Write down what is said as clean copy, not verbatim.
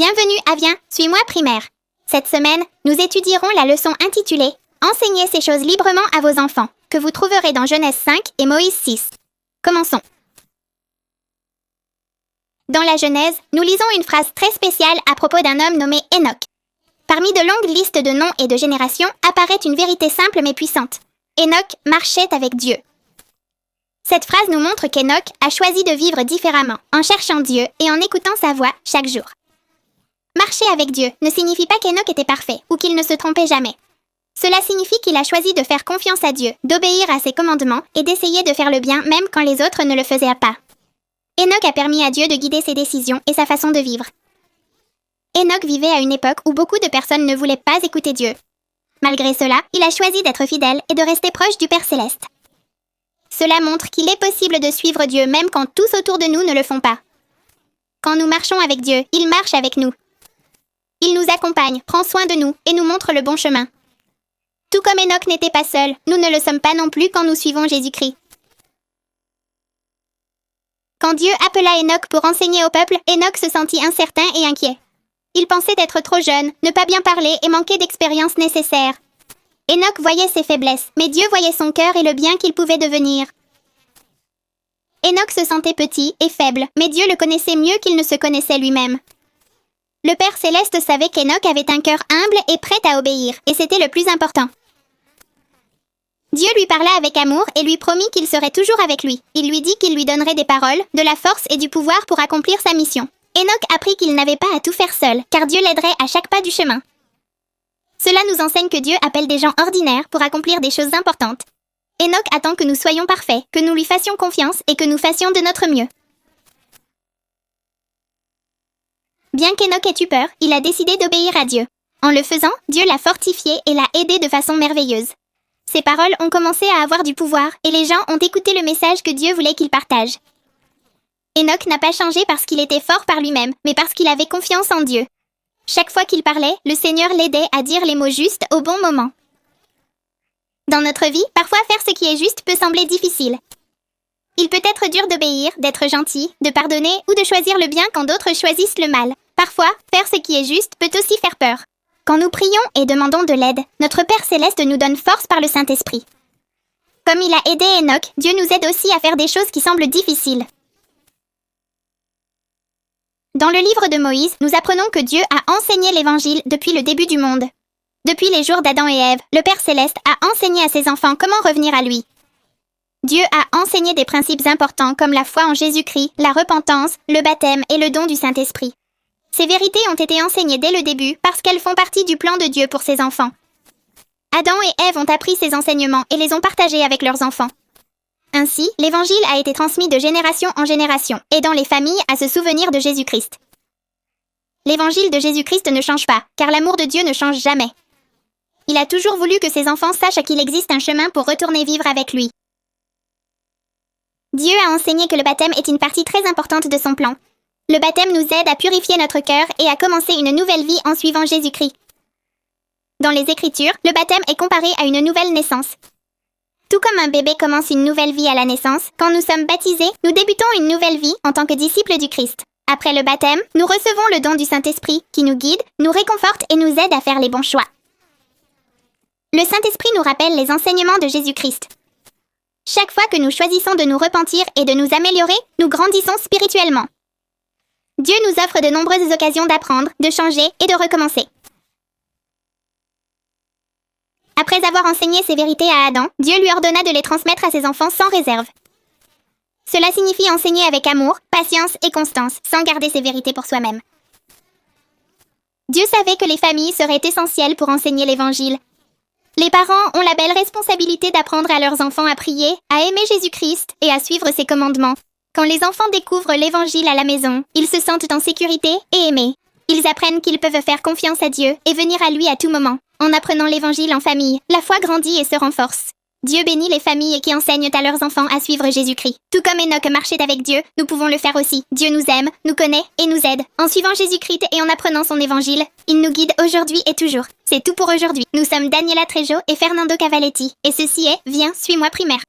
Bienvenue à Viens, suis-moi primaire. Cette semaine, nous étudierons la leçon intitulée « Enseignez ces choses librement à vos enfants » que vous trouverez dans Genèse 5 et Moïse 6. Commençons. Dans la Genèse, nous lisons une phrase très spéciale à propos d'un homme nommé Enoch. Parmi de longues listes de noms et de générations apparaît une vérité simple mais puissante. Enoch marchait avec Dieu. Cette phrase nous montre qu'Enoch a choisi de vivre différemment, en cherchant Dieu et en écoutant sa voix chaque jour. Marcher avec Dieu ne signifie pas qu'Enoch était parfait ou qu'il ne se trompait jamais. Cela signifie qu'il a choisi de faire confiance à Dieu, d'obéir à ses commandements et d'essayer de faire le bien même quand les autres ne le faisaient pas. Enoch a permis à Dieu de guider ses décisions et sa façon de vivre. Enoch vivait à une époque où beaucoup de personnes ne voulaient pas écouter Dieu. Malgré cela, il a choisi d'être fidèle et de rester proche du Père Céleste. Cela montre qu'il est possible de suivre Dieu même quand tous autour de nous ne le font pas. Quand nous marchons avec Dieu, il marche avec nous. Il nous accompagne, prend soin de nous et nous montre le bon chemin. Tout comme Enoch n'était pas seul, nous ne le sommes pas non plus quand nous suivons Jésus-Christ. Quand Dieu appela Enoch pour enseigner au peuple, Enoch se sentit incertain et inquiet. Il pensait être trop jeune, ne pas bien parler et manquer d'expérience nécessaire. Enoch voyait ses faiblesses, mais Dieu voyait son cœur et le bien qu'il pouvait devenir. Enoch se sentait petit et faible, mais Dieu le connaissait mieux qu'il ne se connaissait lui-même. Le Père Céleste savait qu'Enoch avait un cœur humble et prêt à obéir, et c'était le plus important. Dieu lui parla avec amour et lui promit qu'il serait toujours avec lui. Il lui dit qu'il lui donnerait des paroles, de la force et du pouvoir pour accomplir sa mission. Enoch apprit qu'il n'avait pas à tout faire seul, car Dieu l'aiderait à chaque pas du chemin. Cela nous enseigne que Dieu appelle des gens ordinaires pour accomplir des choses importantes. Enoch attend que nous soyons parfaits, que nous lui fassions confiance et que nous fassions de notre mieux. Bien qu'Enoch ait eu peur, il a décidé d'obéir à Dieu. En le faisant, Dieu l'a fortifié et l'a aidé de façon merveilleuse. Ses paroles ont commencé à avoir du pouvoir et les gens ont écouté le message que Dieu voulait qu'il partage. Enoch n'a pas changé parce qu'il était fort par lui-même, mais parce qu'il avait confiance en Dieu. Chaque fois qu'il parlait, le Seigneur l'aidait à dire les mots justes au bon moment. Dans notre vie, parfois faire ce qui est juste peut sembler difficile. Il peut être dur d'obéir, d'être gentil, de pardonner ou de choisir le bien quand d'autres choisissent le mal. Parfois, faire ce qui est juste peut aussi faire peur. Quand nous prions et demandons de l'aide, notre Père Céleste nous donne force par le Saint-Esprit. Comme il a aidé Enoch, Dieu nous aide aussi à faire des choses qui semblent difficiles. Dans le livre de Moïse, nous apprenons que Dieu a enseigné l'Évangile depuis le début du monde. Depuis les jours d'Adam et Ève, le Père Céleste a enseigné à ses enfants comment revenir à lui. Dieu a enseigné des principes importants comme la foi en Jésus-Christ, la repentance, le baptême et le don du Saint-Esprit. Ces vérités ont été enseignées dès le début parce qu'elles font partie du plan de Dieu pour ses enfants. Adam et Ève ont appris ces enseignements et les ont partagés avec leurs enfants. Ainsi, l'Évangile a été transmis de génération en génération, aidant les familles à se souvenir de Jésus-Christ. L'Évangile de Jésus-Christ ne change pas, car l'amour de Dieu ne change jamais. Il a toujours voulu que ses enfants sachent qu'il existe un chemin pour retourner vivre avec lui. Dieu a enseigné que le baptême est une partie très importante de son plan. Le baptême nous aide à purifier notre cœur et à commencer une nouvelle vie en suivant Jésus-Christ. Dans les Écritures, le baptême est comparé à une nouvelle naissance. Tout comme un bébé commence une nouvelle vie à la naissance, quand nous sommes baptisés, nous débutons une nouvelle vie en tant que disciples du Christ. Après le baptême, nous recevons le don du Saint-Esprit qui nous guide, nous réconforte et nous aide à faire les bons choix. Le Saint-Esprit nous rappelle les enseignements de Jésus-Christ. Chaque fois que nous choisissons de nous repentir et de nous améliorer, nous grandissons spirituellement. Dieu nous offre de nombreuses occasions d'apprendre, de changer et de recommencer. Après avoir enseigné ces vérités à Adam, Dieu lui ordonna de les transmettre à ses enfants sans réserve. Cela signifie enseigner avec amour, patience et constance, sans garder ces vérités pour soi-même. Dieu savait que les familles seraient essentielles pour enseigner l'Évangile. Les parents ont la belle responsabilité d'apprendre à leurs enfants à prier, à aimer Jésus-Christ et à suivre ses commandements. Quand les enfants découvrent l'Évangile à la maison, ils se sentent en sécurité et aimés. Ils apprennent qu'ils peuvent faire confiance à Dieu et venir à lui à tout moment. En apprenant l'Évangile en famille, la foi grandit et se renforce. Dieu bénit les familles qui enseignent à leurs enfants à suivre Jésus-Christ. Tout comme Enoch marchait avec Dieu, nous pouvons le faire aussi. Dieu nous aime, nous connaît et nous aide. En suivant Jésus-Christ et en apprenant son Évangile, il nous guide aujourd'hui et toujours. C'est tout pour aujourd'hui. Nous sommes Daniela Trejo et Fernando Cavaletti. Et ceci est Viens, suis-moi primaire.